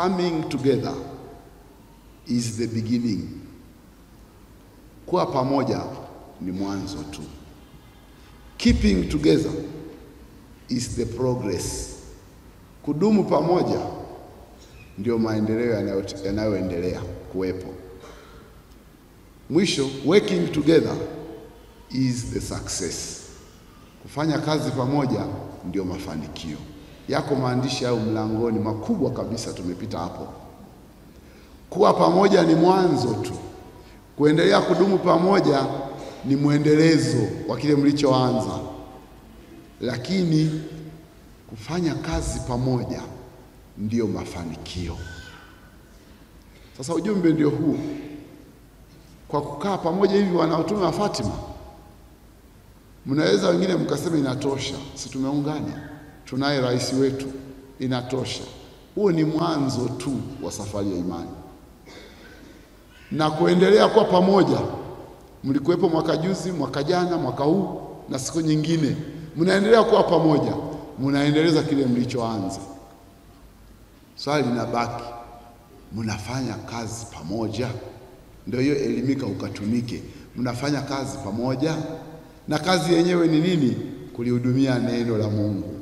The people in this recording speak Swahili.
Coming together is the beginning. Kuwa pamoja ni mwanzo tu. Keeping together is the progress. Kudumu pamoja ndio maendeleo yanayoendelea kuwepo. Mwisho, working together is the success. Kufanya kazi pamoja ndio mafanikio. Yako maandishi au mlangoni makubwa kabisa, tumepita hapo. Kuwa pamoja ni mwanzo tu. Kuendelea kudumu pamoja ni mwendelezo wa kile mlichoanza. Lakini kufanya kazi pamoja ndio mafanikio. Sasa ujumbe ndio huu. Kwa kukaa pamoja hivi wanaotume wa Fatima, mnaweza wengine mkasema inatosha. Si tumeungana, tunaye rais wetu, inatosha. Huo ni mwanzo tu wa safari ya imani. Na kuendelea kwa pamoja, mlikuwepo mwaka juzi, mwaka jana, mwaka huu na siku nyingine. Mnaendelea kuwa pamoja, mnaendeleza kile mlichoanza. Swali linabaki, mnafanya kazi pamoja? Ndio hiyo elimika ukatumike. Mnafanya kazi pamoja? Na kazi yenyewe ni nini? Kulihudumia neno la Mungu.